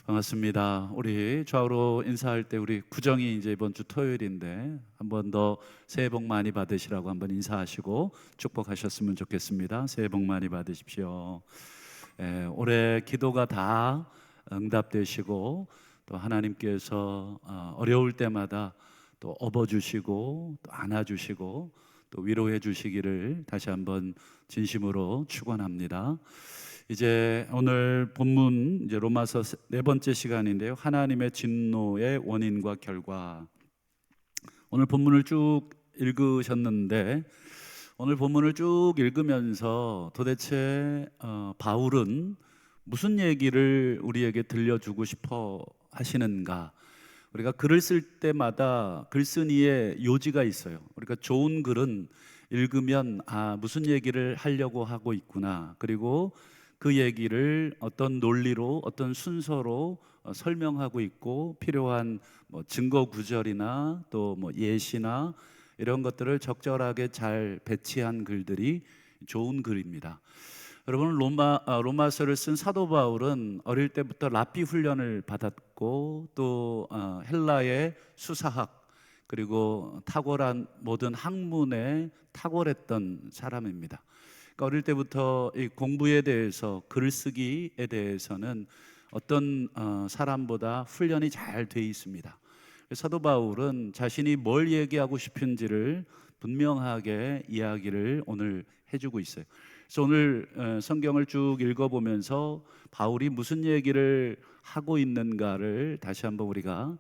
반갑습니다. 우리 좌우로 인사할 때 우리 구정이 이제 이번 주 토요일인데 한 번 더 새해 복 많이 받으시라고 한번 인사하시고 축복하셨으면 좋겠습니다. 새해 복 많이 받으십시오. 올해 기도가 다 응답되시고 또 하나님께서 어려울 때마다 또 업어주시고 또 안아주시고 또 위로해 주시기를 다시 한번 진심으로 축원합니다. 이제 오늘 본문 이제 로마서 네 번째 시간인데요. 하나님의 진노의 원인과 결과. 오늘 본문을 쭉 읽으셨는데 오늘 본문을 쭉 읽으면서 도대체 바울은 무슨 얘기를 우리에게 들려주고 싶어 하시는가? 우리가 글을 쓸 때마다 글쓴이의 요지가 있어요. 우리가 좋은 글은 읽으면 무슨 얘기를 하려고 하고 있구나. 그리고 그 얘기를 어떤 논리로 어떤 순서로 설명하고 있고 필요한 증거 구절이나 또 예시나 이런 것들을 적절하게 잘 배치한 글들이 좋은 글입니다. 여러분 로마서를 쓴 사도 바울은 어릴 때부터 랍비 훈련을 받았고 또 헬라의 수사학 그리고 탁월한 모든 학문에 탁월했던 사람입니다. 그러니까 어릴 때부터 이 공부에 대해서 글쓰기에 대해서는 어떤 사람보다 훈련이 잘 돼 있습니다. 사도 바울은 자신이 뭘 얘기하고 싶은지를 분명하게 이야기를 오늘 해주고 있어요. 그래서 오늘 성경을 쭉 읽어보면서 바울이 무슨 얘기를 하고 있는가를 다시 한번 우리가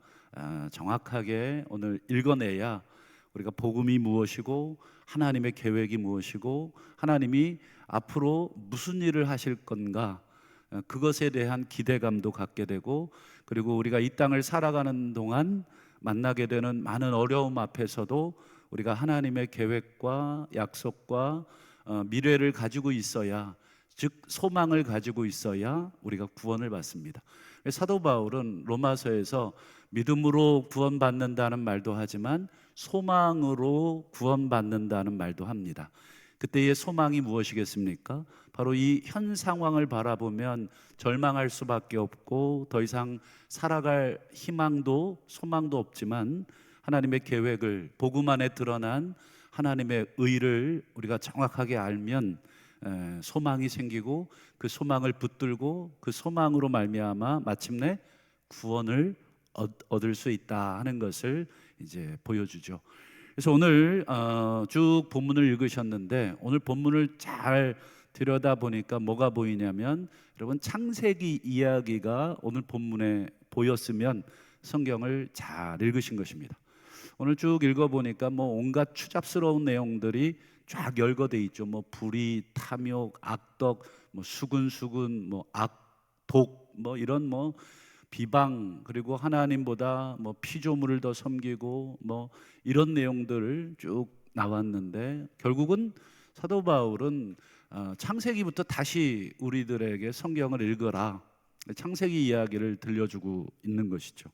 정확하게 오늘 읽어내야 우리가 복음이 무엇이고 하나님의 계획이 무엇이고 하나님이 앞으로 무슨 일을 하실 건가 그것에 대한 기대감도 갖게 되고 그리고 우리가 이 땅을 살아가는 동안 만나게 되는 많은 어려움 앞에서도 우리가 하나님의 계획과 약속과 미래를 가지고 있어야, 즉 소망을 가지고 있어야 우리가 구원을 받습니다. 사도 바울은 로마서에서 믿음으로 구원받는다는 말도 하지만 소망으로 구원받는다는 말도 합니다. 그때의 소망이 무엇이겠습니까? 바로 이 현 상황을 바라보면 절망할 수밖에 없고 더 이상 살아갈 희망도 소망도 없지만 하나님의 계획을 복음 안에 드러난 하나님의 의를 우리가 정확하게 알면 소망이 생기고 그 소망을 붙들고 그 소망으로 말미암아 마침내 구원을 얻을 수 있다 하는 것을 이제 보여주죠. 그래서 오늘 쭉 본문을 읽으셨는데 오늘 본문을 잘 들여다 보니까 뭐가 보이냐면 여러분 창세기 이야기가 오늘 본문에 보였으면 성경을 잘 읽으신 것입니다. 오늘 쭉 읽어보니까 온갖 추잡스러운 내용들이 쫙 열거돼 있죠. 불의, 탐욕, 악덕, 수근수근, 악독, 이런 비방 그리고 하나님보다 피조물을 더 섬기고 이런 내용들을 쭉 나왔는데 결국은 사도 바울은 창세기부터 다시 우리들에게 성경을 읽어라 창세기 이야기를 들려주고 있는 것이죠.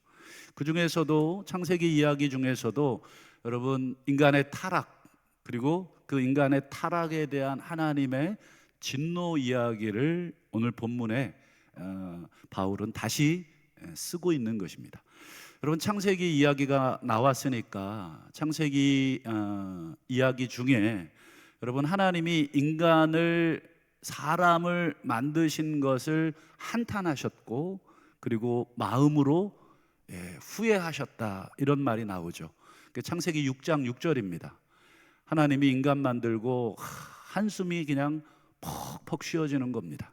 그 중에서도 창세기 이야기 중에서도 여러분 인간의 타락 그리고 그 인간의 타락에 대한 하나님의 진노 이야기를 오늘 본문에 바울은 다시 쓰고 있는 것입니다. 여러분 창세기 이야기가 나왔으니까 창세기 이야기 중에 여러분 하나님이 인간을 사람을 만드신 것을 한탄하셨고 그리고 마음으로 후회하셨다 이런 말이 나오죠. 창세기 6장 6절입니다. 하나님이 인간 만들고 한숨이 그냥 퍽퍽 쉬어지는 겁니다.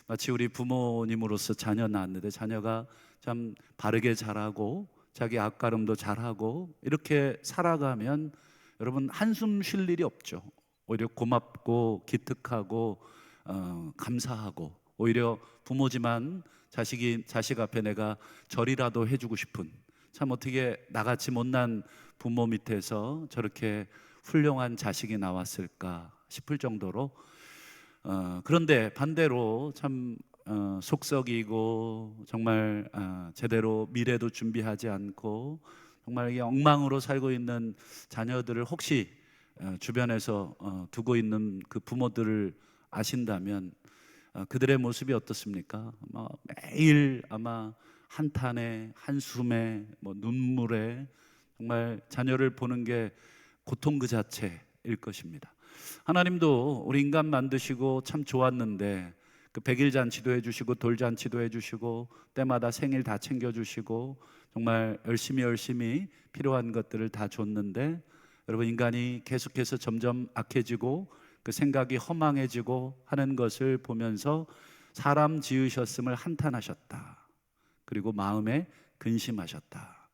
마치 우리 부모님으로서 자녀 낳았는데 자녀가 참 바르게 자라고 자기 앞가름도 잘하고 이렇게 살아가면 여러분 한숨 쉴 일이 없죠. 오히려 고맙고 기특하고 감사하고 오히려 부모지만 자식 앞에 내가 절이라도 해주고 싶은 참 어떻게 나같이 못난 부모 밑에서 저렇게 훌륭한 자식이 나왔을까 싶을 정도로 그런데 반대로 참 속썩이고 정말 제대로 미래도 준비하지 않고 정말 이게 엉망으로 살고 있는 자녀들을 혹시 주변에서 두고 있는 그 부모들을 아신다면 그들의 모습이 어떻습니까? 매일 아마 한탄에, 한숨에, 눈물에, 정말 자녀를 보는 게 고통 그 자체일 것입니다. 하나님도 우리 인간 만드시고 참 좋았는데 그 백일 잔치도 해주시고 돌잔치도 해주시고 때마다 생일 다 챙겨주시고 정말 열심히 필요한 것들을 다 줬는데, 여러분, 인간이 계속해서 점점 악해지고 그 생각이 허망해지고 하는 것을 보면서 사람 지으셨음을 한탄하셨다. 그리고 마음에 근심하셨다.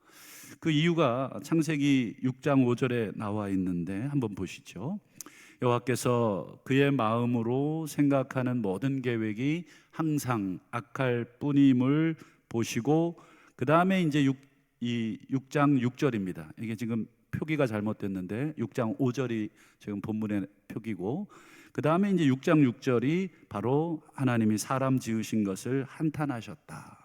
그 이유가 창세기 6장 5절에 나와 있는데 한번 보시죠. 여호와께서 그의 마음으로 생각하는 모든 계획이 항상 악할 뿐임을 보시고, 그 다음에 이제 6장 6절입니다. 이게 지금 표기가 잘못됐는데 6장 5절이 지금 본문의 표기고, 그 다음에 이제 6장 6절이 바로 하나님이 사람 지으신 것을 한탄하셨다.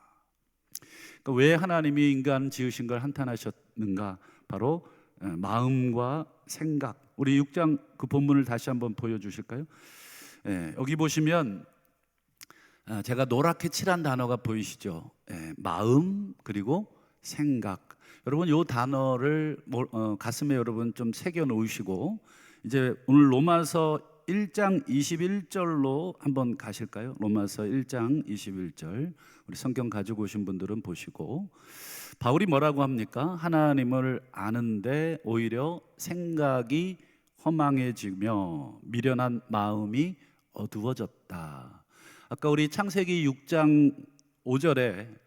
그러니까 왜 하나님이 인간 지으신 걸 한탄하셨는가? 바로 마음과 생각. 우리 6장 그 본문을 다시 한번 보여주실까요? 여기 보시면 제가 노랗게 칠한 단어가 보이시죠? 마음 그리고 생각. 여러분, 이 단어를 가슴에 여러분 좀 새겨 놓으시고 이제 오늘 로마서 1장 21절로 한번 가실까요? 로마서 1장 21절. 우리 성경 가지고 오신 분들은 보시고, 바울이 뭐라고 합니까? 하나님을 아는데 오히려 생각이 허망해지며 미련한 마음이 어두워졌다. 아까 우리 창세기 6장 5절에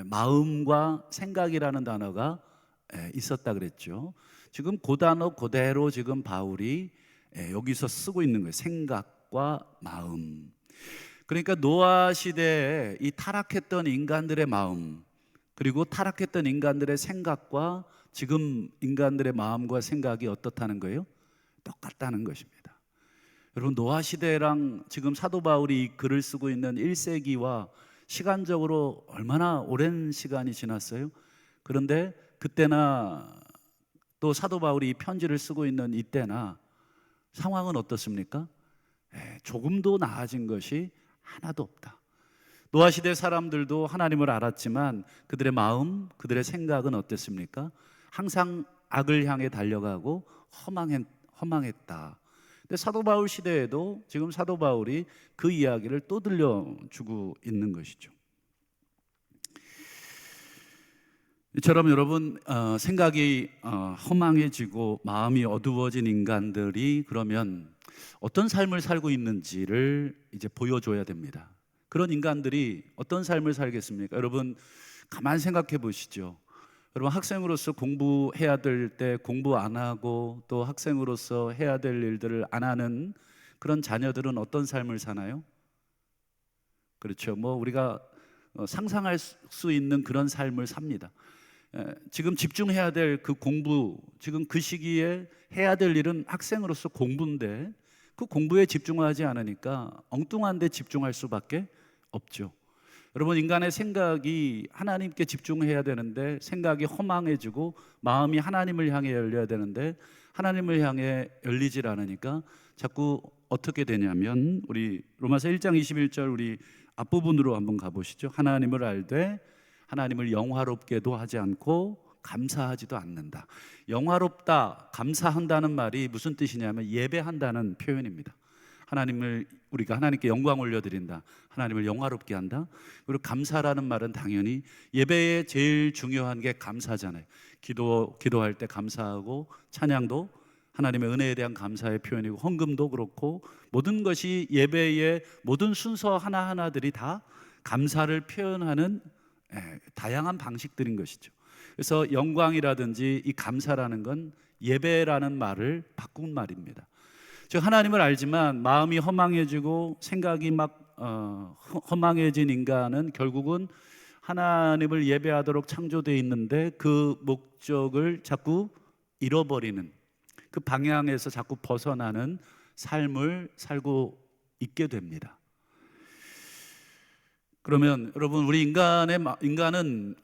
마음과 생각이라는 단어가 있었다 그랬죠. 지금 그 단어 그대로 지금 바울이 여기서 쓰고 있는 거예요. 생각과 마음. 그러니까 노아 시대에 이 타락했던 인간들의 마음, 그리고 타락했던 인간들의 생각과 지금 인간들의 마음과 생각이 어떻다는 거예요? 똑같다는 것입니다. 여러분, 노아 시대랑 지금 사도 바울이 이 글을 쓰고 있는 1세기와 시간적으로 얼마나 오랜 시간이 지났어요? 그런데 그때나 또 사도 바울이 이 편지를 쓰고 있는 이때나 상황은 어떻습니까? 조금도 나아진 것이 하나도 없다. 노아 시대 사람들도 하나님을 알았지만 그들의 마음, 그들의 생각은 어땠습니까? 항상 악을 향해 달려가고 허망했다. 근데 사도 바울 시대에도 지금 사도 바울이 그 이야기를 또 들려주고 있는 것이죠. 이처럼 여러분, 생각이 허망해지고 마음이 어두워진 인간들이 그러면 어떤 삶을 살고 있는지를 이제 보여줘야 됩니다. 그런 인간들이 어떤 삶을 살겠습니까? 여러분, 가만 생각해 보시죠. 여러분, 학생으로서 공부해야 될 때 공부 안 하고 또 학생으로서 해야 될 일들을 안 하는 그런 자녀들은 어떤 삶을 사나요? 그렇죠. 우리가 상상할 수 있는 그런 삶을 삽니다. 지금 집중해야 될 그 공부, 지금 그 시기에 해야 될 일은 학생으로서 공부인데 그 공부에 집중하지 않으니까 엉뚱한 데 집중할 수밖에 없죠. 여러분, 인간의 생각이 하나님께 집중해야 되는데 생각이 허망해지고 마음이 하나님을 향해 열려야 되는데 하나님을 향해 열리질 않으니까 자꾸 어떻게 되냐면, 우리 로마서 1장 21절 우리 앞부분으로 한번 가보시죠. 하나님을 알되 하나님을 영화롭게도 하지 않고 감사하지도 않는다. 영화롭다, 감사한다는 말이 무슨 뜻이냐면 예배한다는 표현입니다. 우리가 하나님께 영광 올려드린다, 하나님을 영화롭게 한다. 그리고 감사라는 말은 당연히 예배에 제일 중요한 게 감사잖아요. 기도할 때 감사하고, 찬양도 하나님의 은혜에 대한 감사의 표현이고, 헌금도 그렇고, 모든 것이 예배의 모든 순서 하나하나들이 다 감사를 표현하는 다양한 방식들인 것이죠. 그래서 영광이라든지 이 감사라는 건 예배라는 말을 바꾼 말입니다. 즉, 하나님을 알지만 마음이 허망해지고 생각이 허망해진 인간은 결국은 하나님을 예배하도록 창조되어 있는데 그 목적을 자꾸 잃어버리는, 그 방향에서 자꾸 벗어나는 삶을 살고 있게 됩니다. 그러면 여러분, 우리 인간은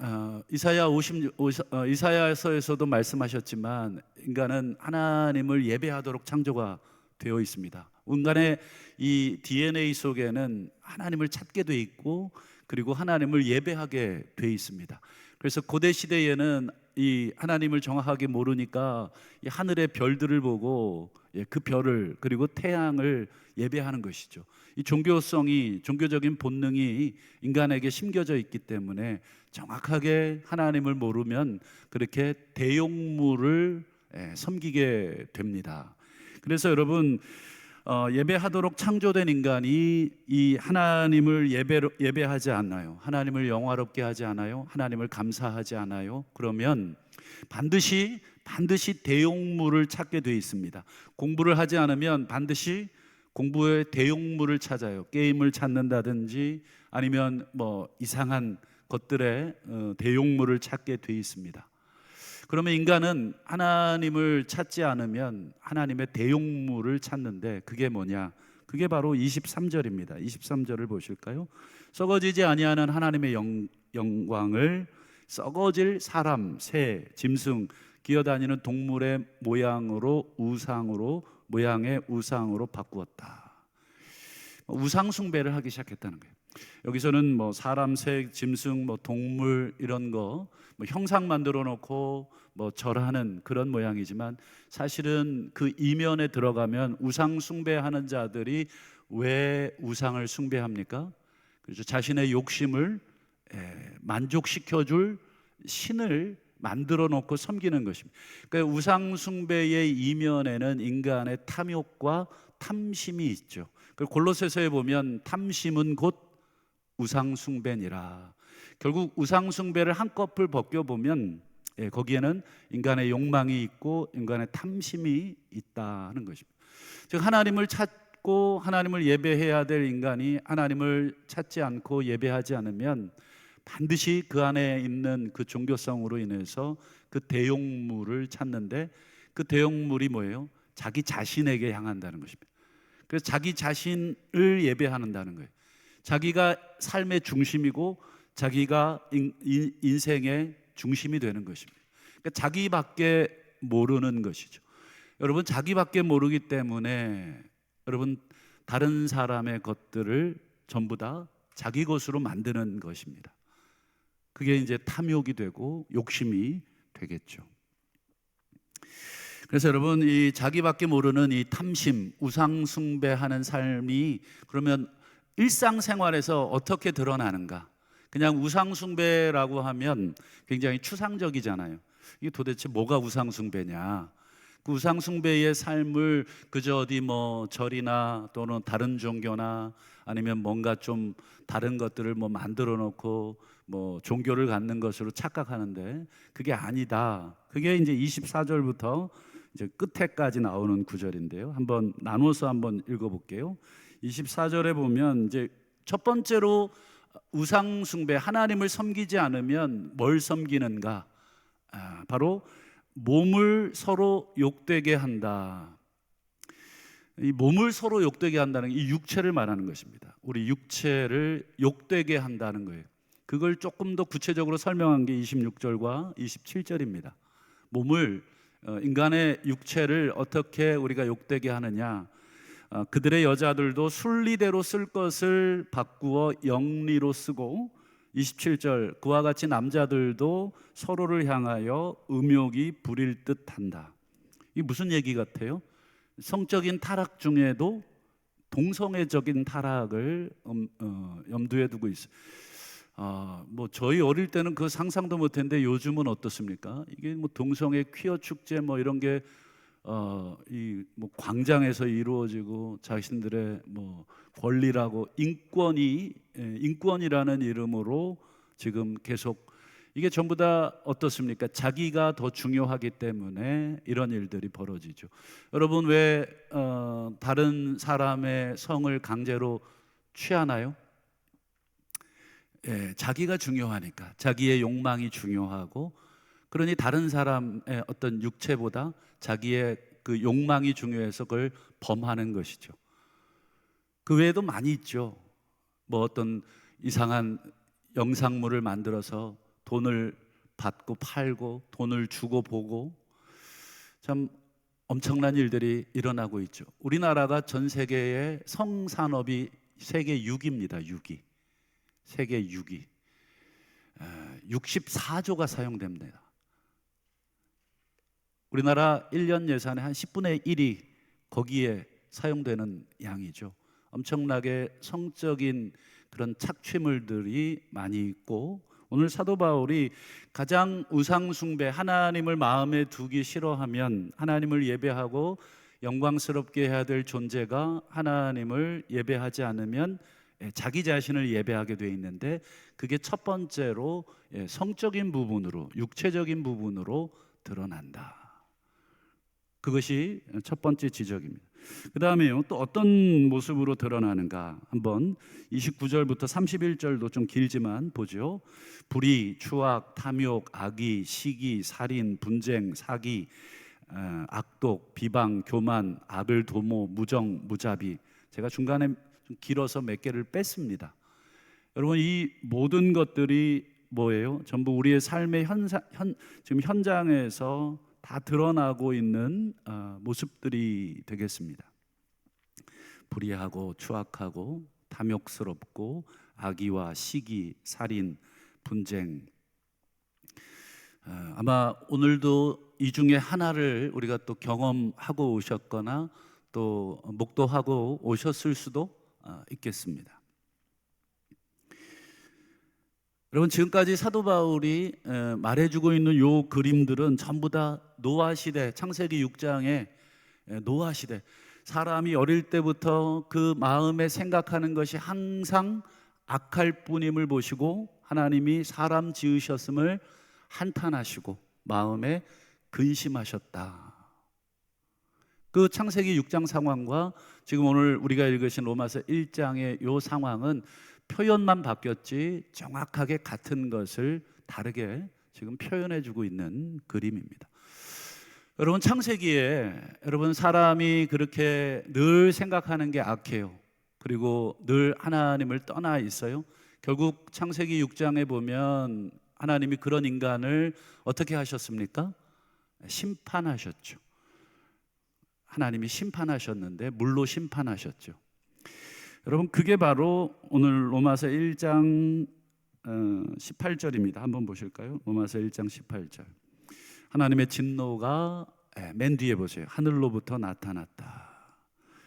이사야서에서도 말씀하셨지만 인간은 하나님을 예배하도록 창조가 되어 있습니다. 인간의 이 DNA 속에는 하나님을 찾게 돼 있고 그리고 하나님을 예배하게 돼 있습니다. 그래서 고대 시대에는 이 하나님을 정확하게 모르니까 이 하늘의 별들을 보고 그 별을 그리고 태양을 예배하는 것이죠. 이 종교적인 본능이 인간에게 심겨져 있기 때문에 정확하게 하나님을 모르면 그렇게 대용물을 섬기게 됩니다. 그래서 여러분 예배하도록 창조된 인간이 이 하나님을 예배하지 않나요? 하나님을 영화롭게 하지 않아요? 하나님을 감사하지 않아요? 그러면 반드시 대용물을 찾게 돼 있습니다. 공부를 하지 않으면 반드시 공부의 대용물을 찾아요. 게임을 찾는다든지 아니면 뭐 이상한 것들의 대용물을 찾게 돼 있습니다. 그러면 인간은 하나님을 찾지 않으면 하나님의 대용물을 찾는데 그게 뭐냐? 그게 바로 23절입니다. 23절을 보실까요? 썩어지지 아니하는 하나님의 영광을 썩어질 사람, 새, 짐승, 기어다니는 동물의 모양의 우상으로 바꾸었다. 우상 숭배를 하기 시작했다는 거예요. 여기서는 뭐 사람, 새, 짐승, 뭐 동물 이런 거 뭐 형상 만들어 놓고 뭐 절하는 그런 모양이지만 사실은 그 이면에 들어가면 우상 숭배하는 자들이 왜 우상을 숭배합니까? 그래서 자신의 욕심을 만족시켜줄 신을 만들어 놓고 섬기는 것입니다. 그러니까 우상 숭배의 이면에는 인간의 탐욕과 탐심이 있죠. 그리고 골로새서에 보면 탐심은 곧 우상 숭배니라. 결국 우상 숭배를 한꺼풀 벗겨보면 거기에는 인간의 욕망이 있고 인간의 탐심이 있다는 것입니다. 즉 하나님을 찾고 하나님을 예배해야 될 인간이 하나님을 찾지 않고 예배하지 않으면 반드시 그 안에 있는 그 종교성으로 인해서 그 대용물을 찾는데 그 대용물이 뭐예요? 자기 자신에게 향한다는 것입니다. 그래서 자기 자신을 예배한다는 거예요. 자기가 삶의 중심이고 자기가 인생의 중심이 되는 것입니다. 그러니까 자기밖에 모르는 것이죠. 여러분 자기밖에 모르기 때문에 여러분 다른 사람의 것들을 전부 다 자기 것으로 만드는 것입니다. 그게 이제 탐욕이 되고 욕심이 되겠죠. 그래서 여러분 이 자기밖에 모르는 이 탐심, 우상 숭배하는 삶이 그러면 일상생활에서 어떻게 드러나는가? 그냥 우상 숭배라고 하면 굉장히 추상적이잖아요. 이게 도대체 뭐가 우상 숭배냐? 그 우상 숭배의 삶을 그저 어디 뭐 절이나 또는 다른 종교나 아니면 뭔가 좀 다른 것들을 뭐 만들어 놓고 뭐 종교를 갖는 것으로 착각하는데 그게 아니다. 그게 이제 24절부터 이제 끝에까지 나오는 구절인데요. 한번 나눠서 한번 읽어볼게요. 24절에 보면 이제 첫 번째로 우상 숭배, 하나님을 섬기지 않으면 뭘 섬기는가? 바로 몸을 서로 욕되게 한다. 이 몸을 서로 욕되게 한다는 이 육체를 말하는 것입니다. 우리 육체를 욕되게 한다는 거예요. 그걸 조금 더 구체적으로 설명한 게 26절과 27절입니다. 몸을 인간의 육체를 어떻게 우리가 욕되게 하느냐? 그들의 여자들도 순리대로 쓸 것을 바꾸어 영리로 쓰고 27절 그와 같이 남자들도 서로를 향하여 음욕이 부릴 듯한다. 이게 무슨 얘기 같아요? 성적인 타락 중에도 동성애적인 타락을 염두에 두고 있어요. 뭐 저희 어릴 때는 그 상상도 못했는데 요즘은 어떻습니까? 이게 뭐 동성애 퀴어 축제 뭐 이런 게 이 뭐 광장에서 이루어지고 자신들의 뭐 권리라고 인권이라는 이름으로 지금 계속 이게 전부 다 어떻습니까? 자기가 더 중요하기 때문에 이런 일들이 벌어지죠. 여러분 왜 다른 사람의 성을 강제로 취하나요? 자기가 중요하니까 자기의 욕망이 중요하고 그러니 다른 사람의 어떤 육체보다 자기의 그 욕망이 중요해서 그걸 범하는 것이죠. 그 외에도 많이 있죠. 뭐 어떤 이상한 영상물을 만들어서 돈을 받고 팔고 돈을 주고 보고 참 엄청난 일들이 일어나고 있죠. 우리나라가 전 세계의 성산업이 세계 6위입니다. 6위. 세계 6위. 64조가 사용됩니다. 우리나라 1년 예산의 한 10분의 1이 거기에 사용되는 양이죠. 엄청나게 성적인 그런 착취물들이 많이 있고, 오늘 사도 바울이 가장 우상 숭배, 하나님을 마음에 두기 싫어하면 하나님을 예배하고 영광스럽게 해야 될 존재가 하나님을 예배하지 않으면 자기 자신을 예배하게 돼 있는데, 그게 첫 번째로 성적인 부분으로, 육체적인 부분으로 드러난다. 그것이 첫 번째 지적입니다. 그 다음에요, 또 어떤 모습으로 드러나는가, 한번 29절부터 31절도 좀 길지만 보죠. 불의, 추악, 탐욕, 악의, 시기, 살인, 분쟁, 사기, 악독, 비방, 교만, 악을 도모, 무정, 무자비. 제가 중간에 좀 길어서 몇 개를 뺐습니다. 여러분, 이 모든 것들이 뭐예요? 전부 우리의 삶의 지금 현장에서 다 드러나고 있는 모습들이 되겠습니다. 불의하고 추악하고 탐욕스럽고 악의와 시기, 살인, 분쟁. 아마 오늘도 이 중에 하나를 우리가 또 경험하고 오셨거나 또 목도하고 오셨을 수도 있겠습니다. 여러분, 지금까지 사도 바울이 말해주고 있는 요 그림들은 전부 다 노아 시대, 창세기 6장의 노아 시대, 사람이 어릴 때부터 그 마음에 생각하는 것이 항상 악할 뿐임을 보시고 하나님이 사람 지으셨음을 한탄하시고 마음에 근심하셨다. 그 창세기 6장 상황과 지금 오늘 우리가 읽으신 로마서 1장의 요 상황은 표현만 바뀌었지 정확하게 같은 것을 다르게 지금 표현해주고 있는 그림입니다. 여러분, 창세기에 여러분 사람이 그렇게 늘 생각하는 게 악해요. 그리고 늘 하나님을 떠나 있어요. 결국 창세기 6장에 보면 하나님이 그런 인간을 어떻게 하셨습니까? 심판하셨죠. 하나님이 심판하셨는데 물로 심판하셨죠. 여러분, 그게 바로 오늘 로마서 1장 18절입니다. 한번 보실까요? 로마서 1장 18절. 하나님의 진노가 맨 뒤에 보세요. 하늘로부터 나타났다.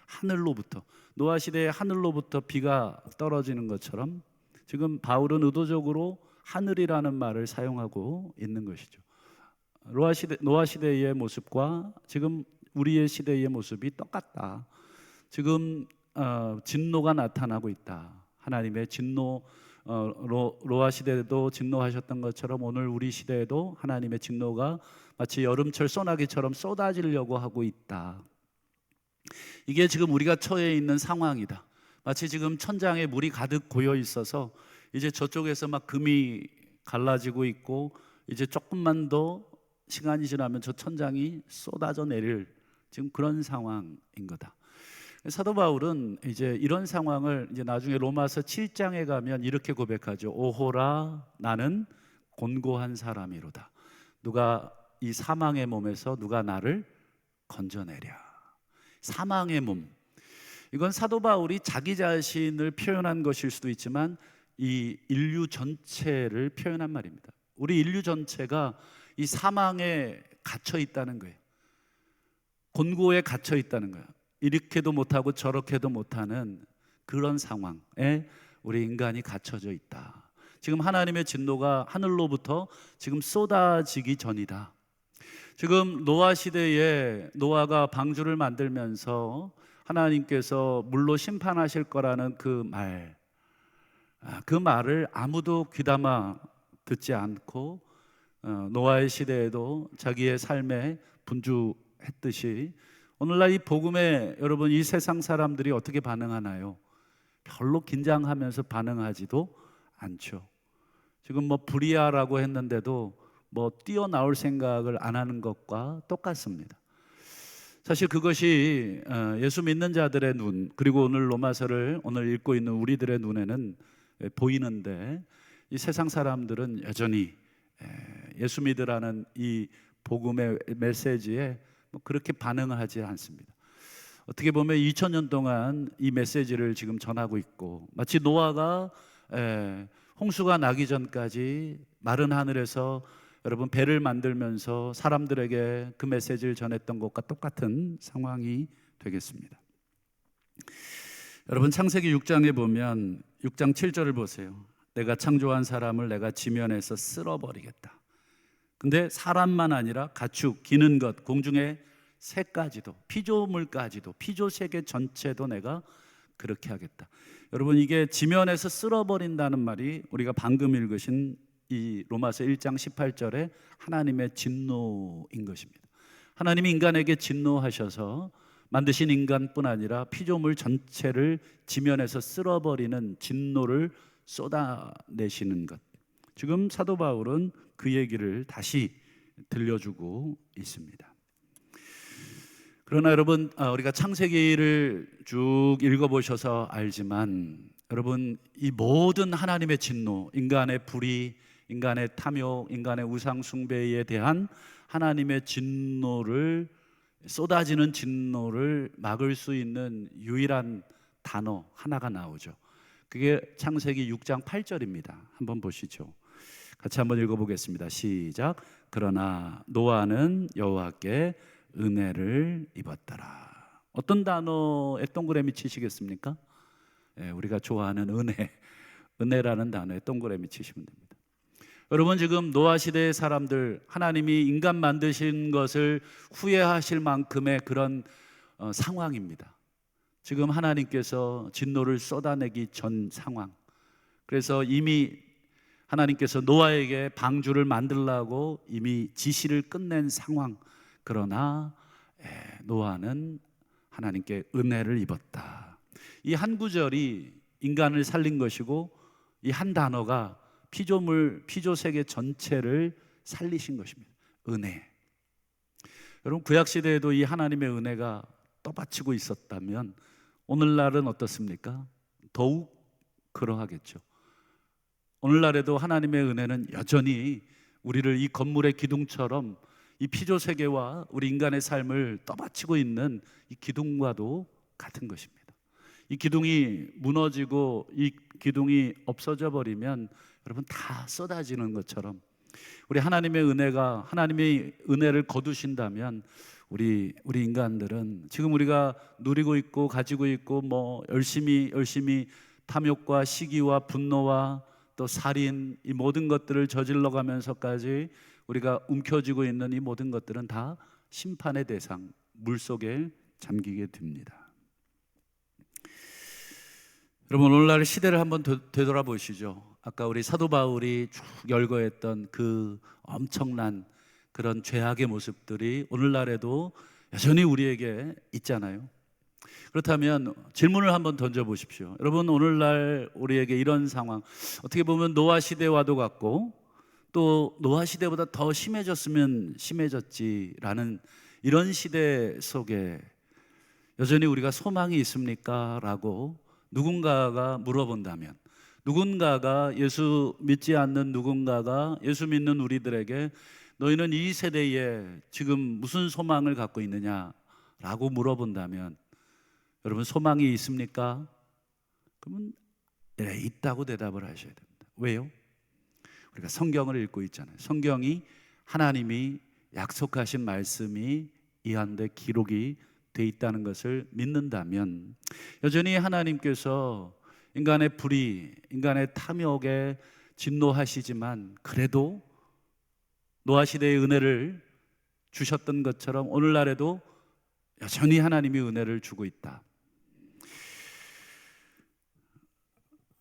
하늘로부터, 노아 시대에 하늘로부터 비가 떨어지는 것처럼 지금 바울은 의도적으로 하늘이라는 말을 사용하고 있는 것이죠. 노아 시대의 모습과 지금 우리의 시대의 모습이 똑같다. 지금 진노가 나타나고 있다. 하나님의 진노, 노아 시대에도 진노하셨던 것처럼 오늘 우리 시대에도 하나님의 진노가 마치 여름철 소나기처럼 쏟아지려고 하고 있다. 이게 지금 우리가 처해 있는 상황이다. 마치 지금 천장에 물이 가득 고여 있어서 이제 저쪽에서 막 금이 갈라지고 있고, 이제 조금만 더 시간이 지나면 저 천장이 쏟아져 내릴 지금 그런 상황인 거다. 사도 바울은 이제 이런 상황을 이제 나중에 로마서 7장에 가면 이렇게 고백하죠. 오호라, 나는 곤고한 사람이로다. 누가 이 사망의 몸에서 누가 나를 건져내랴. 사망의 몸, 이건 사도 바울이 자기 자신을 표현한 것일 수도 있지만 이 인류 전체를 표현한 말입니다. 우리 인류 전체가 이 사망에 갇혀 있다는 거예요. 곤고에 갇혀 있다는 거예요. 이렇게도 못하고 저렇게도 못하는 그런 상황에 우리 인간이 갇혀져 있다. 지금 하나님의 진노가 하늘로부터 지금 쏟아지기 전이다. 지금 노아 시대에 노아가 방주를 만들면서 하나님께서 물로 심판하실 거라는 그 말을 아무도 귀담아 듣지 않고 노아의 시대에도 자기의 삶에 분주했듯이 오늘날 이 복음에 여러분 이 세상 사람들이 어떻게 반응하나요? 별로 긴장하면서 반응하지도 않죠. 지금 뭐 불의하라고 했는데도 뭐 뛰어나올 생각을 안 하는 것과 똑같습니다. 사실 그것이 예수 믿는 자들의 눈, 그리고 오늘 로마서를 오늘 읽고 있는 우리들의 눈에는 보이는데, 이 세상 사람들은 여전히 예수 믿으라는 이 복음의 메시지에 뭐 그렇게 반응을 하지 않습니다. 어떻게 보면 2000년 동안 이 메시지를 지금 전하고 있고, 마치 노아가 홍수가 나기 전까지 마른 하늘에서 여러분 배를 만들면서 사람들에게 그 메시지를 전했던 것과 똑같은 상황이 되겠습니다. 여러분 창세기 6장에 보면 6장 7절을 보세요. 내가 창조한 사람을 내가 지면에서 쓸어버리겠다. 근데 사람만 아니라 가축, 기는 것, 공중의 새까지도, 피조물까지도, 피조세계 전체도 내가 그렇게 하겠다. 여러분 이게 지면에서 쓸어버린다는 말이 우리가 방금 읽으신 이 로마서 1장 18절에 하나님의 진노인 것입니다. 하나님이 인간에게 진노하셔서 만드신 인간뿐 아니라 피조물 전체를 지면에서 쓸어버리는 진노를 쏟아내시는 것. 지금 사도 바울은 그 얘기를 다시 들려주고 있습니다. 그러나 여러분 우리가 창세기를 쭉 읽어보셔서 알지만 여러분 이 모든 하나님의 진노, 인간의 불의, 인간의 탐욕, 인간의 우상 숭배에 대한 하나님의 진노를, 쏟아지는 진노를 막을 수 있는 유일한 단어 하나가 나오죠. 그게 창세기 6장 8절입니다. 한번 보시죠. 같이 한번 읽어보겠습니다. 시작. 그러나 노아는 여호와께 은혜를 입었더라. 어떤 단어에 동그라미 치시겠습니까? 우리가 좋아하는 은혜라는 단어에 동그라미 치시면 됩니다. 여러분 지금 노아 시대의 사람들, 하나님이 인간 만드신 것을 후회하실 만큼의 그런 상황입니다. 지금 하나님께서 진노를 쏟아내기 전 상황. 그래서 이미 하나님께서 노아에게 방주를 만들라고 이미 지시를 끝낸 상황. 그러나 노아는 하나님께 은혜를 입었다. 이 한 구절이 인간을 살린 것이고 이 한 단어가 피조세계 전체를 살리신 것입니다. 은혜. 여러분 구약시대에도 이 하나님의 은혜가 떠받치고 있었다면 오늘날은 어떻습니까? 더욱 그러하겠죠. 오늘날에도 하나님의 은혜는 여전히 우리를 이 건물의 기둥처럼 이 피조세계와 우리 인간의 삶을 떠받치고 있는 이 기둥과도 같은 것입니다. 이 기둥이 무너지고 이 기둥이 없어져 버리면 여러분 다 쏟아지는 것처럼 우리 하나님의 은혜를 거두신다면 우리 인간들은 지금 우리가 누리고 있고 가지고 있고 뭐 열심히 탐욕과 시기와 분노와 또 살인, 이 모든 것들을 저질러 가면서까지 우리가 움켜쥐고 있는 이 모든 것들은 다 심판의 대상, 물속에 잠기게 됩니다. 여러분 오늘날 시대를 한번 되돌아보시죠. 아까 우리 사도 바울이 쭉 열거했던 그 엄청난 그런 죄악의 모습들이 오늘날에도 여전히 우리에게 있잖아요. 그렇다면 질문을 한번 던져보십시오. 여러분 오늘날 우리에게 이런 상황, 어떻게 보면 노아 시대와도 같고 또 노아 시대보다 더 심해졌으면 심해졌지라는 이런 시대 속에 여전히 우리가 소망이 있습니까? 라고 누군가가 물어본다면, 누군가가 예수 믿지 않는 누군가가 예수 믿는 우리들에게 너희는 이 세대에 지금 무슨 소망을 갖고 있느냐라고 물어본다면 여러분 소망이 있습니까? 그러면 있다고 대답을 하셔야 됩니다. 왜요? 우리가 성경을 읽고 있잖아요. 성경이 하나님이 약속하신 말씀이 이 한데 기록이 돼 있다는 것을 믿는다면 여전히 하나님께서 인간의 불의, 인간의 탐욕에 진노하시지만 그래도 노아 시대의 은혜를 주셨던 것처럼 오늘날에도 여전히 하나님이 은혜를 주고 있다.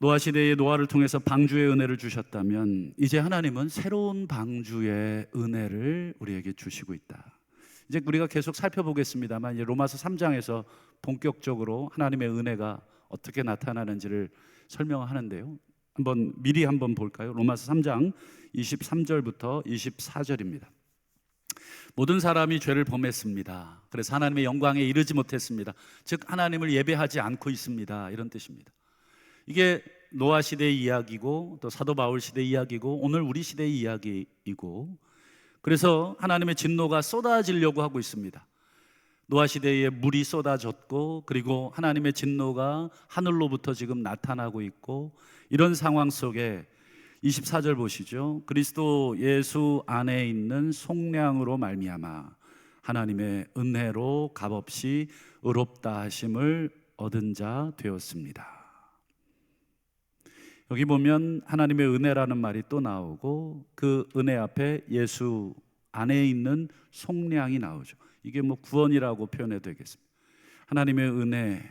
노아 시대의 노아를 통해서 방주의 은혜를 주셨다면 이제 하나님은 새로운 방주의 은혜를 우리에게 주시고 있다. 이제 우리가 계속 살펴보겠습니다만 이제 로마서 3장에서 본격적으로 하나님의 은혜가 어떻게 나타나는지를 설명하는데요. 미리 한번 볼까요? 로마서 3장 23절부터 24절입니다. 모든 사람이 죄를 범했습니다. 그래서 하나님의 영광에 이르지 못했습니다. 즉 하나님을 예배하지 않고 있습니다. 이런 뜻입니다. 이게 노아 시대의 이야기고 또 사도 바울 시대의 이야기고 오늘 우리 시대의 이야기이고, 그래서 하나님의 진노가 쏟아지려고 하고 있습니다. 노아 시대에 물이 쏟아졌고, 그리고 하나님의 진노가 하늘로부터 지금 나타나고 있고, 이런 상황 속에 24절 보시죠. 그리스도 예수 안에 있는 속량으로 말미암아 하나님의 은혜로 값없이 의롭다 하심을 얻은 자 되었습니다. 여기 보면 하나님의 은혜라는 말이 또 나오고, 그 은혜 앞에 예수 안에 있는 속량이 나오죠. 이게 뭐 구원이라고 표현해도 되겠습니다. 하나님의 은혜,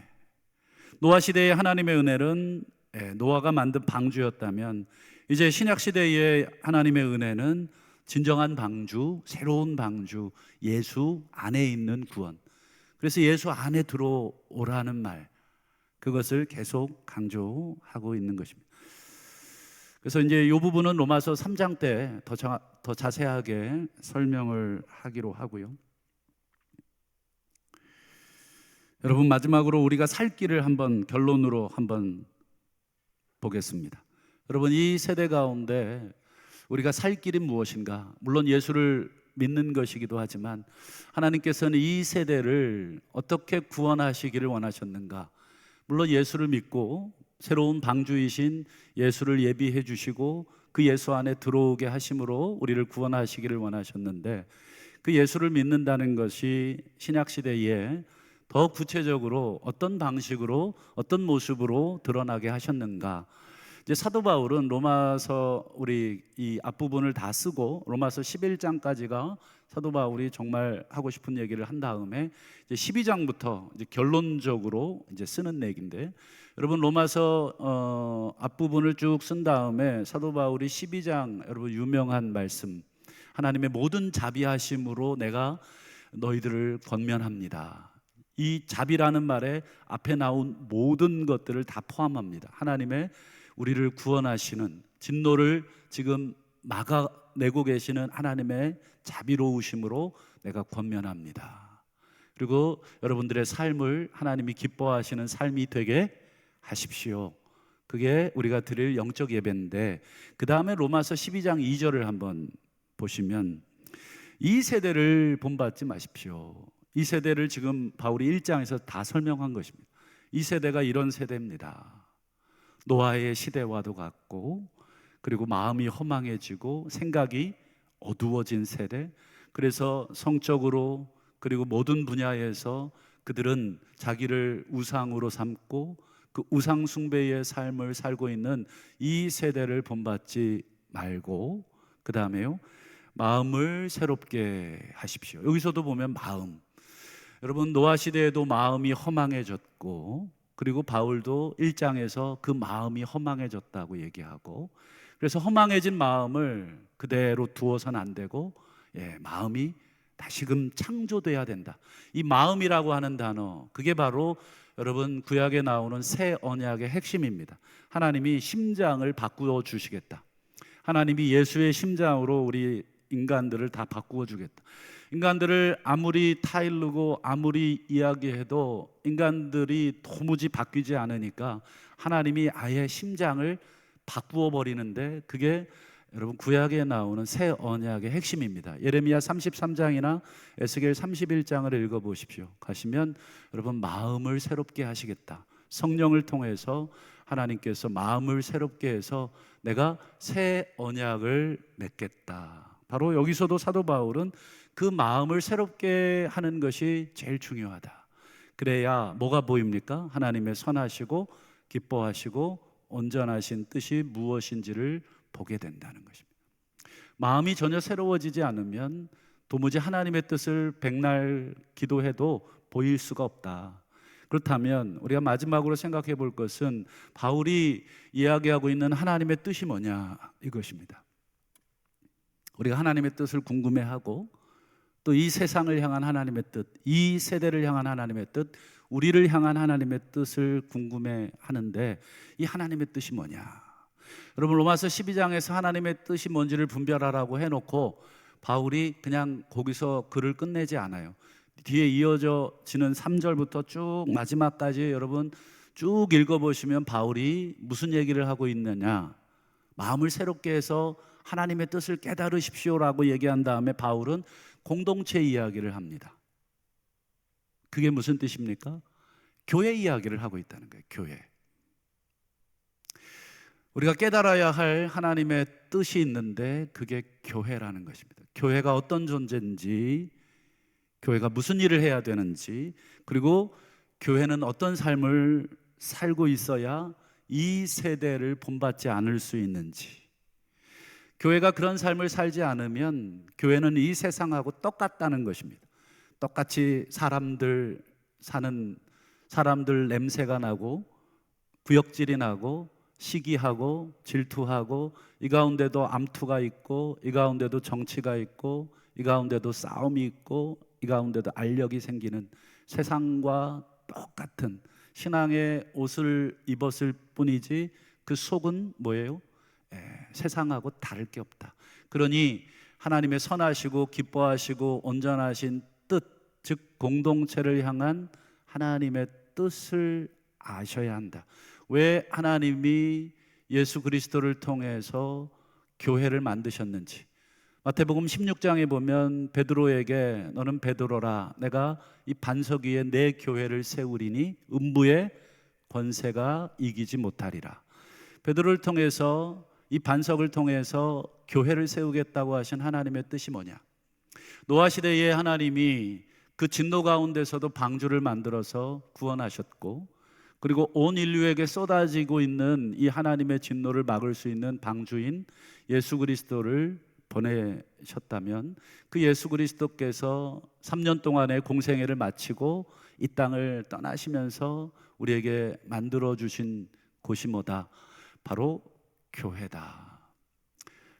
노아 시대의 하나님의 은혜는 노아가 만든 방주였다면, 이제 신약 시대의 하나님의 은혜는 진정한 방주, 새로운 방주, 예수 안에 있는 구원. 그래서 예수 안에 들어오라는 말, 그것을 계속 강조하고 있는 것입니다. 그래서 이제 이 부분은 로마서 3장 때 더 자세하게 설명을 하기로 하고요. 여러분, 마지막으로 우리가 살 길을 한번 결론으로 한번 보겠습니다. 여러분, 이 세대 가운데 우리가 살 길이 무엇인가? 물론 예수를 믿는 것이기도 하지만 하나님께서는 이 세대를 어떻게 구원하시기를 원하셨는가? 물론 예수를 믿고 새로운 방주이신 예수를 예비해 주시고 그 예수 안에 들어오게 하심으로 우리를 구원하시기를 원하셨는데, 그 예수를 믿는다는 것이 신약 시대에 더 구체적으로 어떤 방식으로, 어떤 모습으로 드러나게 하셨는가? 이제 사도 바울은 로마서 우리 이 앞부분을 다 쓰고 로마서 11장까지가 사도 바울이 정말 하고 싶은 얘기를 한 다음에 이제 12장부터 이제 결론적으로 이제 쓰는 얘기인데, 여러분 로마서 앞부분을 쭉 쓴 다음에 사도 바울이 12장, 여러분 유명한 말씀, 하나님의 모든 자비하심으로 내가 너희들을 권면합니다. 이 자비라는 말에 앞에 나온 모든 것들을 다 포함합니다. 하나님의 우리를 구원하시는, 진노를 지금 막아내고 계시는 하나님의 자비로우심으로 내가 권면합니다. 그리고 여러분들의 삶을 하나님이 기뻐하시는 삶이 되게 하십시오. 그게 우리가 드릴 영적 예배인데, 그 다음에 로마서 12장 2절을 한번 보시면, 이 세대를 본받지 마십시오. 이 세대를 지금 바울이 1장에서 다 설명한 것입니다. 이 세대가 이런 세대입니다. 노아의 시대와도 같고, 그리고 마음이 허망해지고 생각이 어두워진 세대. 그래서 성적으로 그리고 모든 분야에서 그들은 자기를 우상으로 삼고 그 우상 숭배의 삶을 살고 있는 이 세대를 본받지 말고, 그 다음에요, 마음을 새롭게 하십시오. 여기서도 보면 마음, 여러분 노아 시대에도 마음이 허망해졌고, 그리고 바울도 1장에서 그 마음이 허망해졌다고 얘기하고, 그래서 허망해진 마음을 그대로 두어서는 안 되고, 마음이 다시금 창조돼야 된다. 이 마음이라고 하는 단어, 그게 바로 여러분 구약에 나오는 새 언약의 핵심입니다. 하나님이 심장을 바꾸어 주시겠다. 하나님이 예수의 심장으로 우리 인간들을 다 바꾸어 주겠다. 인간들을 아무리 타일르고 아무리 이야기해도 인간들이 도무지 바뀌지 않으니까 하나님이 아예 심장을 바꾸어 버리는데, 그게 여러분 구약에 나오는 새 언약의 핵심입니다. 예레미야 33장이나 에스겔 31장을 읽어보십시오. 가시면 여러분 마음을 새롭게 하시겠다. 성령을 통해서 하나님께서 마음을 새롭게 해서 내가 새 언약을 맺겠다. 바로 여기서도 사도 바울은 그 마음을 새롭게 하는 것이 제일 중요하다. 그래야 뭐가 보입니까? 하나님의 선하시고 기뻐하시고 온전하신 뜻이 무엇인지를 보게 된다는 것입니다. 마음이 전혀 새로워지지 않으면 도무지 하나님의 뜻을 백날 기도해도 보일 수가 없다. 그렇다면 우리가 마지막으로 생각해 볼 것은 바울이 이야기하고 있는 하나님의 뜻이 뭐냐, 이것입니다. 우리가 하나님의 뜻을 궁금해하고, 또 이 세상을 향한 하나님의 뜻, 이 세대를 향한 하나님의 뜻, 우리를 향한 하나님의 뜻을 궁금해하는데, 이 하나님의 뜻이 뭐냐? 여러분 로마서 12장에서 하나님의 뜻이 뭔지를 분별하라고 해놓고 바울이 그냥 거기서 글을 끝내지 않아요. 뒤에 이어지는 3절부터 쭉 마지막까지 여러분 쭉 읽어보시면 바울이 무슨 얘기를 하고 있느냐, 마음을 새롭게 해서 하나님의 뜻을 깨달으십시오라고 얘기한 다음에 바울은 공동체 이야기를 합니다. 그게 무슨 뜻입니까? 교회 이야기를 하고 있다는 거예요. 교회. 우리가 깨달아야 할 하나님의 뜻이 있는데 그게 교회라는 것입니다. 교회가 어떤 존재인지, 교회가 무슨 일을 해야 되는지, 그리고 교회는 어떤 삶을 살고 있어야 이 세대를 본받지 않을 수 있는지. 교회가 그런 삶을 살지 않으면 교회는 이 세상하고 똑같다는 것입니다. 똑같이 사람들 냄새가 나고 구역질이 나고 시기하고 질투하고, 이 가운데도 암투가 있고, 이 가운데도 정치가 있고, 이 가운데도 싸움이 있고, 이 가운데도 알력이 생기는 세상과 똑같은 신앙의 옷을 입었을 뿐이지 그 속은 뭐예요? 세상하고 다를 게 없다. 그러니 하나님의 선하시고 기뻐하시고 온전하신 뜻, 즉 공동체를 향한 하나님의 뜻을 아셔야 한다. 왜 하나님이 예수 그리스도를 통해서 교회를 만드셨는지, 마태복음 16장에 보면 베드로에게 너는 베드로라, 내가 이 반석 위에 내 교회를 세우리니 음부의 권세가 이기지 못하리라. 베드로를 통해서, 이 반석을 통해서 교회를 세우겠다고 하신 하나님의 뜻이 뭐냐? 노아 시대에 하나님이 그 진노 가운데서도 방주를 만들어서 구원하셨고, 그리고 온 인류에게 쏟아지고 있는 이 하나님의 진노를 막을 수 있는 방주인 예수 그리스도를 보내셨다면, 그 예수 그리스도께서 3년 동안의 공생애를 마치고 이 땅을 떠나시면서 우리에게 만들어주신 곳이 뭐다? 바로 교회다.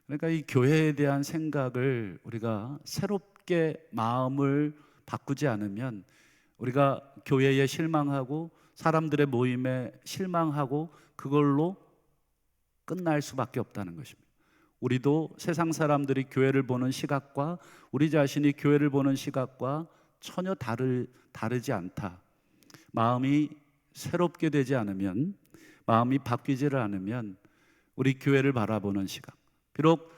그러니까 이 교회에 대한 생각을 우리가 새롭게 마음을 바꾸지 않으면 우리가 교회에 실망하고 사람들의 모임에 실망하고 그걸로 끝날 수밖에 없다는 것입니다. 우리도 세상 사람들이 교회를 보는 시각과 우리 자신이 교회를 보는 시각과 전혀 다르지 않다. 마음이 새롭게 되지 않으면, 마음이 바뀌지를 않으면 우리 교회를 바라보는 시각, 비록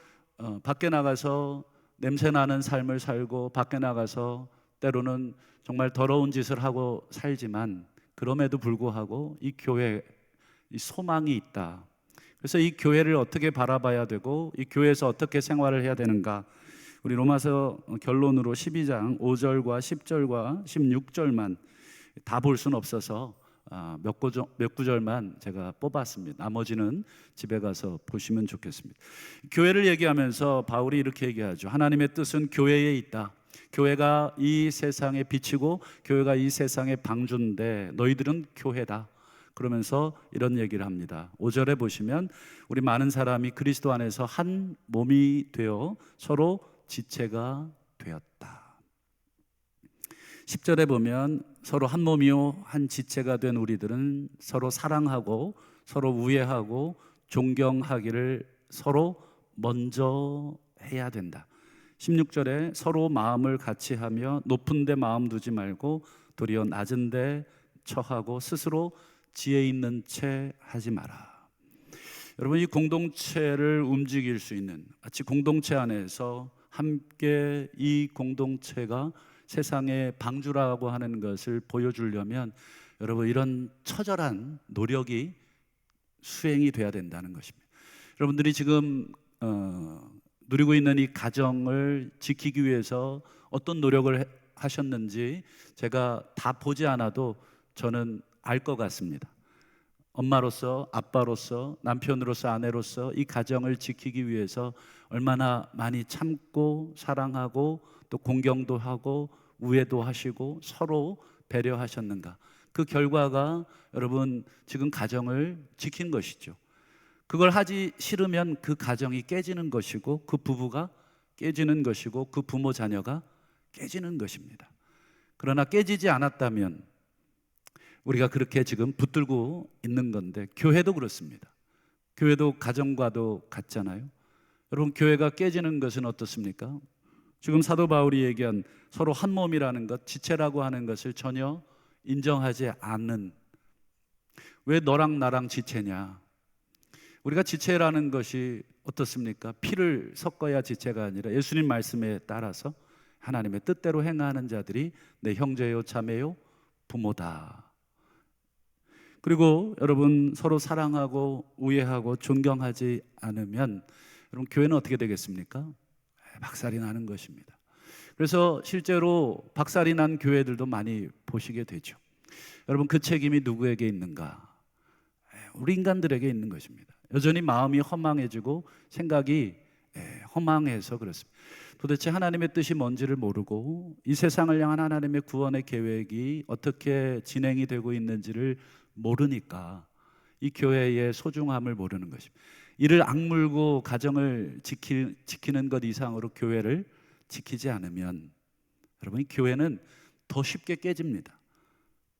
밖에 나가서 냄새나는 삶을 살고 밖에 나가서 때로는 정말 더러운 짓을 하고 살지만, 그럼에도 불구하고 이 교회에 이 소망이 있다. 그래서 이 교회를 어떻게 바라봐야 되고 이 교회에서 어떻게 생활을 해야 되는가, 우리 로마서 결론으로 12장 5절과 10절과 16절만 다 볼 수는 없어서 몇 구절만 제가 뽑았습니다. 나머지는 집에 가서 보시면 좋겠습니다. 교회를 얘기하면서 바울이 이렇게 얘기하죠. 하나님의 뜻은 교회에 있다. 교회가 이 세상에 빛이고 교회가 이 세상의 방주인데 너희들은 교회다. 그러면서 이런 얘기를 합니다. 5절에 보시면 우리 많은 사람이 그리스도 안에서 한 몸이 되어 서로 지체가 되었다. 10절에 보면 서로 한 몸이요 한 지체가 된 우리들은 서로 사랑하고 서로 우애하고 존경하기를 서로 먼저 해야 된다. 16절에 서로 마음을 같이 하며 높은 데 마음 두지 말고 도리어 낮은 데 처하고 스스로 지혜 있는 채 하지 마라. 여러분, 이 공동체를 움직일 수 있는, 마치 공동체 안에서 함께 이 공동체가 세상의 방주라고 하는 것을 보여주려면 여러분, 이런 처절한 노력이 수행이 돼야 된다는 것입니다. 여러분들이 지금 누리고 있는 이 가정을 지키기 위해서 어떤 노력을 하셨는지 제가 다 보지 않아도 저는 알 것 같습니다. 엄마로서, 아빠로서, 남편으로서, 아내로서 이 가정을 지키기 위해서 얼마나 많이 참고 사랑하고 또 공경도 하고 우애도 하시고 서로 배려하셨는가. 그 결과가 여러분 지금 가정을 지킨 것이죠. 그걸 하기 싫으면 그 가정이 깨지는 것이고 그 부부가 깨지는 것이고 그 부모 자녀가 깨지는 것입니다. 그러나 깨지지 않았다면 우리가 그렇게 지금 붙들고 있는 건데, 교회도 그렇습니다. 교회도 가정과도 같잖아요. 여러분, 교회가 깨지는 것은 어떻습니까? 지금 사도 바울이 얘기한 서로 한 몸이라는 것, 지체라고 하는 것을 전혀 인정하지 않는, 왜 너랑 나랑 지체냐? 우리가 지체라는 것이 어떻습니까? 피를 섞어야 지체가 아니라 예수님 말씀에 따라서 하나님의 뜻대로 행하는 자들이 내 형제요 자매요 부모다. 그리고 여러분, 서로 사랑하고 우애하고 존경하지 않으면 여러분, 교회는 어떻게 되겠습니까? 박살이 나는 것입니다. 그래서 실제로 박살이 난 교회들도 많이 보시게 되죠. 여러분, 그 책임이 누구에게 있는가? 우리 인간들에게 있는 것입니다. 여전히 마음이 허망해지고 생각이 허망해서 그렇습니다. 도대체 하나님의 뜻이 뭔지를 모르고 이 세상을 향한 하나님의 구원의 계획이 어떻게 진행이 되고 있는지를 모르니까 이 교회의 소중함을 모르는 것입니다. 이를 악물고 가정을 지키는 것 이상으로 교회를 지키지 않으면 여러분, 이 교회는 더 쉽게 깨집니다.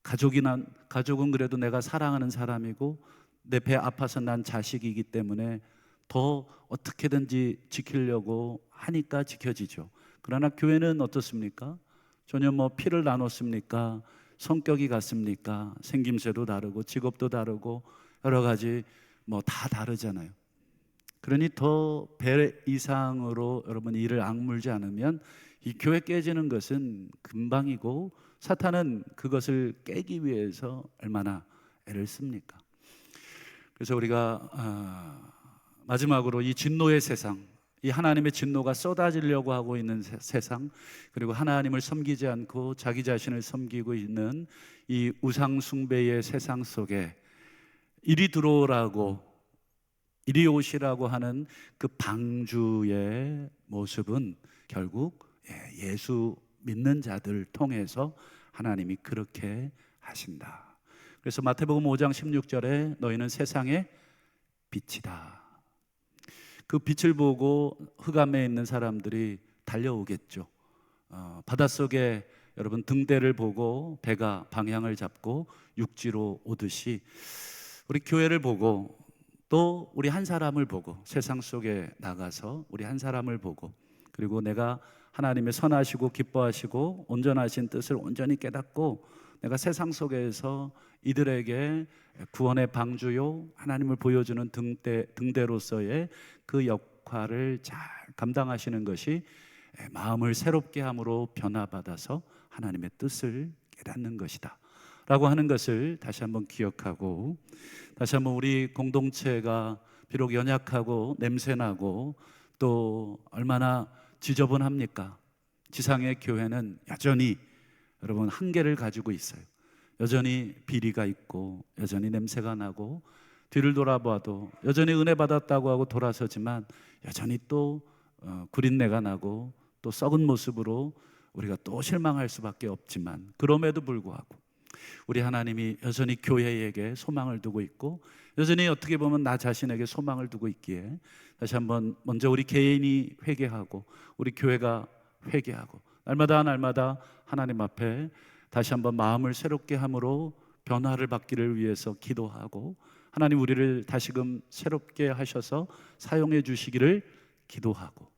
가족은 그래도 내가 사랑하는 사람이고 내 배 아파서 난 자식이기 때문에 더 어떻게든지 지키려고 하니까 지켜지죠. 그러나 교회는 어떻습니까? 전혀 피를 나눴습니까? 성격이 같습니까? 생김새도 다르고 직업도 다르고 여러 가지 다 다르잖아요. 그러니 더 배 이상으로 여러분 일을 악물지 않으면 이 교회 깨지는 것은 금방이고, 사탄은 그것을 깨기 위해서 얼마나 애를 씁니까? 그래서 우리가 마지막으로 이 진노의 세상, 이 하나님의 진노가 쏟아지려고 하고 있는 세상, 그리고 하나님을 섬기지 않고 자기 자신을 섬기고 있는 이 우상 숭배의 세상 속에 이리 들어오라고, 이리 오시라고 하는 그 방주의 모습은 결국 예수 믿는 자들 통해서 하나님이 그렇게 하신다. 그래서 마태복음 5장 16절에 너희는 세상의 빛이다. 그 빛을 보고 흑암에 있는 사람들이 달려오겠죠. 바닷속에 여러분 등대를 보고 배가 방향을 잡고 육지로 오듯이 우리 교회를 보고 또 우리 한 사람을 보고 세상 속에 나가서 우리 한 사람을 보고, 그리고 내가 하나님의 선하시고 기뻐하시고 온전하신 뜻을 온전히 깨닫고 내가 세상 속에서 이들에게 구원의 방주요 하나님을 보여주는 등대로서의 그 역할을 잘 감당하시는 것이 마음을 새롭게 함으로 변화받아서 하나님의 뜻을 깨닫는 것이다 라고 하는 것을 다시 한번 기억하고, 다시 한번 우리 공동체가 비록 연약하고 냄새나고 또 얼마나 지저분합니까? 지상의 교회는 여전히 여러분 한계를 가지고 있어요. 여전히 비리가 있고 여전히 냄새가 나고 뒤를 돌아봐도 여전히 은혜 받았다고 하고 돌아서지만 여전히 또 구린내가 나고 또 썩은 모습으로 우리가 또 실망할 수밖에 없지만, 그럼에도 불구하고 우리 하나님이 여전히 교회에게 소망을 두고 있고 여전히 어떻게 보면 나 자신에게 소망을 두고 있기에 다시 한번 먼저 우리 개인이 회개하고 우리 교회가 회개하고 날마다 하나님 앞에 다시 한번 마음을 새롭게 함으로 변화를 받기를 위해서 기도하고, 하나님 우리를 다시금 새롭게 하셔서 사용해 주시기를 기도하고,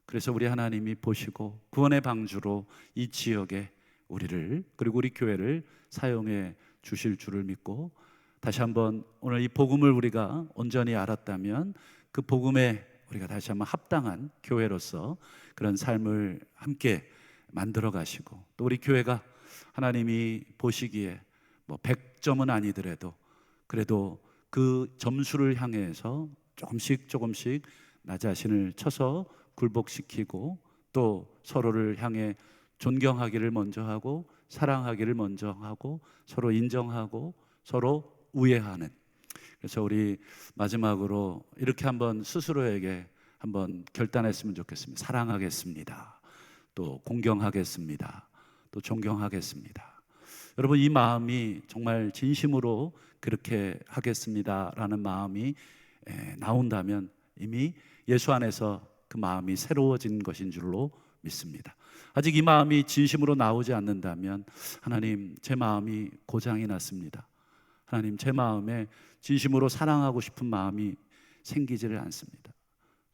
그래서 우리 하나님이 보시고 구원의 방주로 이 지역에 우리를 그리고 우리 교회를 사용해 주실 줄을 믿고, 다시 한번 오늘 이 복음을 우리가 온전히 알았다면 그 복음에 우리가 다시 한번 합당한 교회로서 그런 삶을 함께 만들어 가시고, 또 우리 교회가 하나님이 보시기에 100점은 아니더라도 그래도 그 점수를 향해서 조금씩 나 자신을 쳐서 굴복시키고 또 서로를 향해 존경하기를 먼저 하고 사랑하기를 먼저 하고 서로 인정하고 서로 우애하는, 그래서 우리 마지막으로 이렇게 한번 스스로에게 한번 결단했으면 좋겠습니다. 사랑하겠습니다. 또 공경하겠습니다. 또 존경하겠습니다. 여러분, 이 마음이 정말 진심으로 그렇게 하겠습니다라는 마음이 나온다면 이미 예수 안에서 그 마음이 새로워진 것인 줄로 믿습니다. 아직 이 마음이 진심으로 나오지 않는다면 하나님, 제 마음이 고장이 났습니다. 하나님, 제 마음에 진심으로 사랑하고 싶은 마음이 생기지를 않습니다.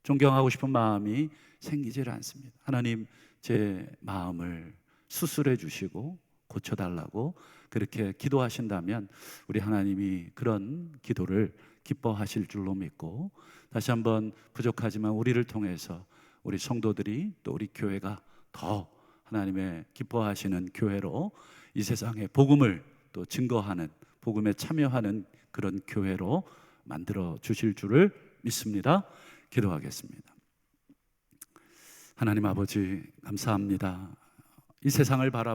존경하고 싶은 마음이 생기지를 않습니다. 하나님, 제 마음을 수술해 주시고 고쳐달라고 그렇게 기도하신다면 우리 하나님이 그런 기도를 기뻐하실 줄로 믿고, 다시 한번 부족하지만 우리를 통해서 우리 성도들이 또 우리 교회가 더 하나님의 기뻐하시는 교회로, 이 세상에 복음을 또 증거하는, 복음에 참여하는 그런 교회로 만들어 주실 줄을 믿습니다. 기도하겠습니다. 하나님 아버지, 감사합니다. 이 세상을 바라